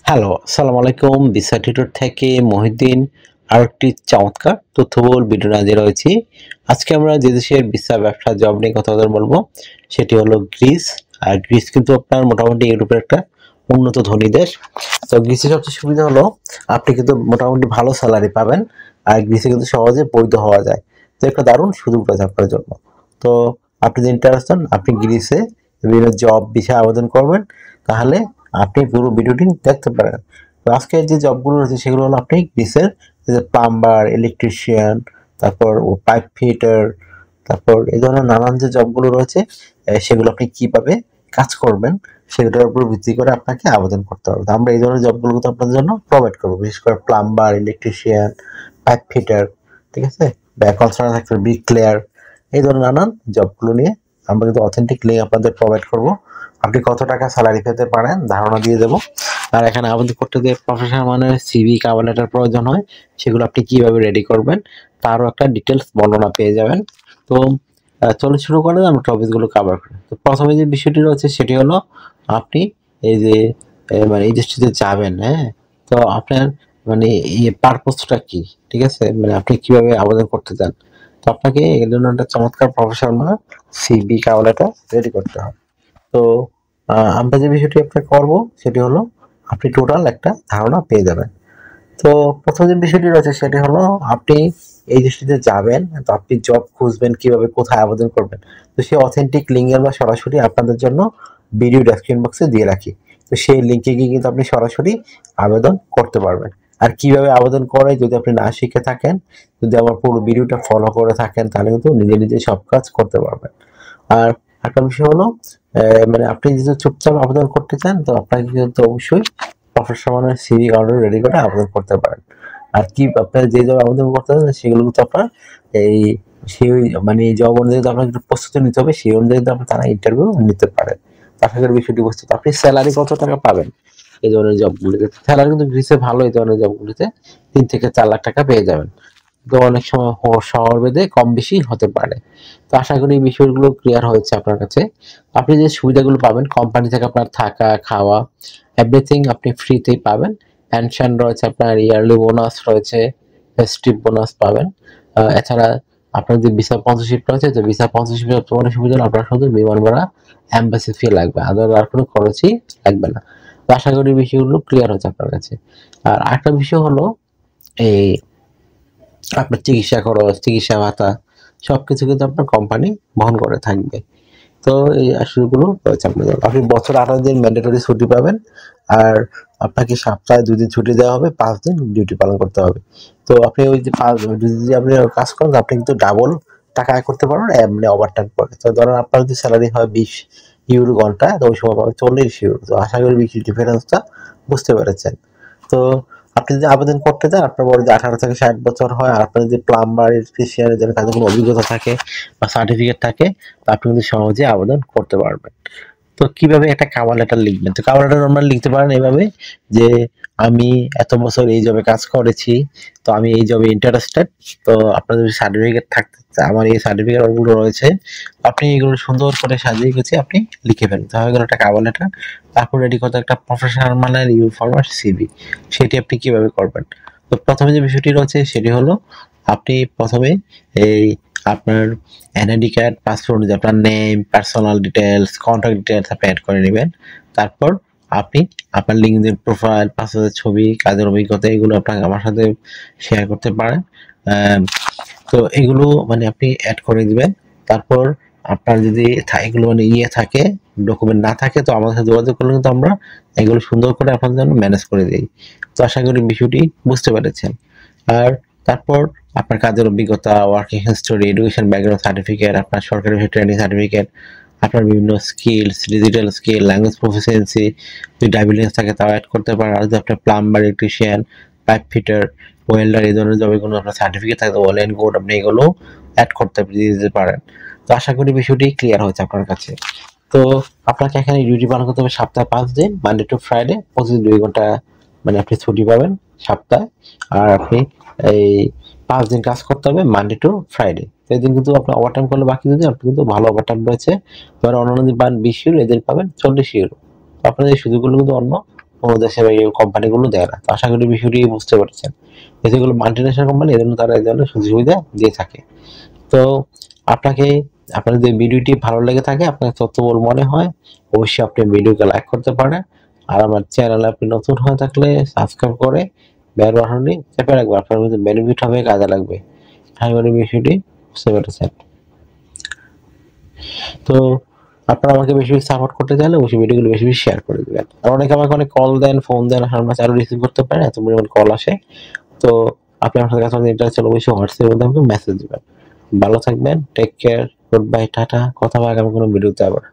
Hello, আসসালামু আলাইকুম। Visa tutor থেকে মহিউদ্দিন আরেকটি চমৎকার তথ্যবহুল ভিডিও নিয়ে হাজির হয়েছি। আজকে আমরা যে দেশের ভিসা ব্যবসা জব নিয়ে কথা বলবো সেটি হলো গ্রিস। আর গ্রিস কিন্তু আপনার মোটামুটি ইউরোপের একটা উন্নত ধনী দেশ। তো গ্রিসের সবচেয়ে সুবিধা হলো আপনি কিন্তু মোটামুটি ভালো স্যালারি পাবেন, আর গ্রিসে কিন্তু সহজে বৈধ হওয়া যায়। তো একটা দারুণ সুযোগ রয়েছে আপনার জন্য। তো আপনি যদি ইন্টারেস্টেড আপনি গ্রিসে বিভিন্ন জব বিষয়ে আবেদন করবেন, তাহলে আপনি পুরো ভিডিওটি দেখতে পারেন। তো আজকে যে জবগুলো রয়েছে সেগুলো হলো আপনি গ্রিসের যে প্লাম্বার, ইলেকট্রিশিয়ান, তারপর পাইপ ফিটার, তারপর এই ধরনের নানান যে জবগুলো রয়েছে সেগুলো আপনি কিভাবে কাজ করবেন সেগুলোর উপর ভিত্তি করে আপনাকে আবেদন করতে হবে। তো আমরা এই ধরনের জবগুলো তো আপনাদের জন্য প্রোভাইড করবো, বিশেষ করে প্লাম্বার, ইলেকট্রিশিয়ান, পাইপ ফিটার, ঠিক আছে, কনস্ট্রাকশন সেক্টর, ব্রিকলেয়ার, এই ধরনের নানান জবগুলো নিয়ে আমরা কিন্তু অথেন্টিক লিঙ্ক আপনাদের প্রোভাইড করবো। আপনি কত টাকা স্যালারি পেতে পারেন ধারণা দিয়ে দেবো। আর এখানে আবেদন করতে যে প্রফেশনাল মানের সিভি, কভার লেটার প্রয়োজন হয়, সেগুলো আপনি কিভাবে রেডি করবেন তারও একটা ডিটেলস বর্ণনা পেয়ে যাবেন। তো চলে শুরু করে আমরা টপিকগুলো কভার করি। তো প্রথমে যে বিষয়টি রয়েছে সেটি হলো আপনি এই যে মানে এই দেশটিতে যাবেন, হ্যাঁ, তো আপনার মানে এই পারপোজটা কি, ঠিক আছে, মানে আপনি কিভাবে আবেদন করতে চান। তো আপনাকে এর জন্য একটা চমৎকার professional CV, cover letter ready করতে হবে। তো আমরা যে বিষয়টি আপনার করবো সেটি হলো আপনি টোটাল একটা ধারণা পেয়ে যাবেন। তো প্রথম যে বিষয়টি রয়েছে সেটি হলো আপনি এই দেশটিতে যাবেন, তো আপনি জব খুঁজবেন কিভাবে, কোথায় আবেদন করবেন। তো সেই অথেন্টিক লিঙ্কের বা সরাসরি আপনাদের জন্য ভিডিও ডেসক্রিপশন বক্সে দিয়ে রাখি। তো সেই লিঙ্কে গিয়ে কিন্তু আপনি সরাসরি আবেদন করতে পারবেন। আর কিভাবে আবেদন করে যদি আপনি না শিখে থাকেন, যদি আমার পুরো ভিডিওটা ফলো করে থাকেন, তাহলে কিন্তু নিজে নিজে সব কাজ করতে পারবেন। আর একটা বিষয় হলো মানে আপনি যদি চুপচাপ আবেদন করতে চান, তো আপনাকে কিন্তু অবশ্যই প্রফেশনাল সিভি অর্ডার রেডি করে আবেদন করতে পারেন। আর কি আপনার যে জব আবেদন করতে চান সেগুলো কিন্তু আপনার এই সেই মানে এই জব অনুযায়ী তো আপনাকে একটু প্রস্তুতি নিতে হবে, সেই অনুযায়ী তো তারা ইন্টারভিউ নিতে পারে। আশা করি বিষয়টি বুঝতে। আপনি স্যালারি কত টাকা পাবেন এই ধরনের জবগুলিতে? স্যালারি কিন্তু গ্রিসে ভালো, এই ধরনের জবগুলিতে 3 থেকে 4 লাখ টাকা পেয়ে যাবেন। তো অনেক সময় শহর ভেদে কম বেশি হতে পারে। তো আশা করি এই বিষয়গুলো ক্লিয়ার হয়েছে আপনার কাছে। আপনি যে সুবিধাগুলো পাবেন কোম্পানি থেকে, আপনার থাকা, খাওয়া, এভরিথিং আপনি ফ্রিতেই পাবেন। পেনশন রয়েছে, আপনার ইয়ারলি বোনাস রয়েছে, ফেস্টিভ বোনাস পাবেন। এছাড়া আপনার যে ভিসা স্পন্সরশিপ রয়েছে, তো ভিসা স্পন্সরশিপের সবচেয়ে সুবিধা হলো আপনার শুধু বিমান ভাড়া, এম্বাসি ফি লাগবে, আর কোনো খরচই লাগবে না। তো আশা করি বিষয়গুলো ক্লিয়ার হচ্ছে আপনার কাছে। আর আরেকটা বিষয় হলো এই আপনার চিকিৎসা খরচ, চিকিৎসা ভাতা সবকিছু কিন্তু আপনার কোম্পানি বহন করে থাকবে। তো এই আসলগুলো রয়েছে আপনাদের। আপনি বছরে 28 দিন ম্যান্ডেটরি ছুটি পাবেন, আর আপনাকে সপ্তাহে 2 দিন ছুটি দেওয়া হবে, 5 দিন ডিউটি পালন করতে হবে। তো আপনি ওই যে যদি আপনি কাজ করেন, আপনি কিন্তু ডাবল টাকা আয় করতে পারবেন এমনি ওভারটাইম করে। তো ধরেন আপনার যদি স্যালারি হয় 20 ইউরো ঘন্টা, তো ওই সময় পাবেন 40 ইউরো। তো আশা করি ডিফারেন্সটা বুঝতে পেরেছেন। তো আপনি যদি আবেদন করতে চান, আপনার বয়স যদি 18 থেকে 60 বছর হয়, আর আপনার যদি প্লাম্বার, ইলেকট্রিশিয়ান এদের কাজে কোনো অভিজ্ঞতা থাকে বা সার্টিফিকেট থাকে, তো আপনি কিন্তু সহজে আবেদন করতে পারবেন। তো কিভাবে একটা কভার লেটার লিখবেন? তো কভার লেটার আমরা লিখতে পারেন এভাবে যে আমি এত বছর এই জবে কাজ করেছি, তো আমি এই জবে ইন্টারেস্টেড। তো আপনার যদি সার্টিফিকেট থাকতে, আমার এই সার্টিফিকেট গুলো রয়েছে, আপনি এগুলো সুন্দর করে সাজিয়ে গুছিয়ে আপনি লিখে ফেলুন। তাহলে গেল একটা কভার লেটার। তারপর রেডি করতে একটা প্রফেশনাল মানের রিভিউ ফরম্যাট সিভি, সেটি আপনি কিভাবে করবেন? তো প্রথমে যে বিষয়টি রয়েছে সেটি হলো আপনি প্রথমে এই আপনার এনআইডি কার্ড, পাসপোর্ট অনুযায়ী আপনার name, personal details, contact details আপনি অ্যাড করে নেবেন। তারপর আপনি আপনার লিঙ্কডিন প্রোফাইল, পাসপোর্টের ছবি, কাজের অভিজ্ঞতা এগুলো আপনাকে আমার সাথে শেয়ার করতে পারেন। তো এগুলো মানে আপনি অ্যাড করে দিবেন। তারপর আপনার যদি এগুলো মানে থাকে, ডকুমেন্ট না থাকে, তো আমাদের সাথে যোগাযোগ করলে কিন্তু আমরা এগুলো সুন্দর করে আপনাদের জন্য ম্যানেজ করে দিই। তো আশা করি বিষয়টি বুঝতে পেরেছেন। আর তারপর আপনার কাজের অভিজ্ঞতা, working history, education background certificate, আপনার সরকারি ট্রেনিং সার্টিফিকেট, আপনার বিভিন্ন skills, digital skill, language proficiency, যদি ড্রাইভিং লাইসেন্স থাকে তাও অ্যাড করতে পারেন। আর যদি আপনার plumber, electrician, pipe fitter, welder এই ধরনের জবে কোনো আপনার সার্টিফিকেট থাকে, অনলাইন কোড আপনি এগুলো অ্যাড করতে দিতে পারেন। তো আশা করি বিষয়টি ক্লিয়ার হয়েছে আপনার কাছে। তো আপনাকে এখানে ডিউটি পালন করতে হবে সপ্তাহে 5 দিন, মানডে টু ফ্রাইডে, প্রতিদিন 2 ঘন্টা মানে আপনি ছুটি পাবেন সপ্তাহে। আর আপনি এই 5 দিন কাজ করতে হবে, মানডে টু ফ্রাইডে। তো এদিন কিন্তু আপনি ওভারটাইম করলে বাকি যদি আপনি কিন্তু ভালো ওভারটাইম রয়েছে। ধরেন অন্যান্য দিন পান 20 ইউরো, এদিন পাবেন 40 ইউরো। আপনাদের এই সুযোগগুলো কিন্তু অন্য কোনো দেশের এই কোম্পানিগুলো দেয় না। তো আশা করি বিষয়টি বুঝতে পেরেছেন। যেগুলো মাল্টিন্যাশনাল কোম্পানি এজন্য তারা এই ধরনের সুযোগ সুবিধা দিয়ে থাকে। তো আপনাকে আপনার যদি ভিডিওটি ভালো লেগে থাকে, আপনার তথ্যবহুল মনে হয়, অবশ্যই আপনি ভিডিওকে লাইক করতে পারেন। আর আমার চ্যানেলে আপনি নতুন হয়ে থাকলে সাবস্ক্রাইব করে বেল বাটনটি চেপে রাখবেন। আপনার কিন্তু বেনিফিট হবে, কাজে লাগবে। আশা করি বিষয়টি বুঝতে পেরেছেন। তো আপনারা আমাকে বেশি সাপোর্ট করতে চাইলে অবশ্যই ভিডিওগুলো বেশি শেয়ার করে দিবেন। আর অনেকে আমাকে অনেক কল দেন, ফোন দেন, আমরা চালু রিসিভ করতে পারেন, এত পরিমাণ কল আসে। তো আপনি আপনার কাছে ইন্টারেস্ট হলে অবশ্যই হোয়াটসঅ্যাপের মধ্যে আমাকে মেসেজ দিবেন। ভালো থাকবেন, take care, good bye, tata. কথা হবে আগামী কোনো ভিডিওতে আবার।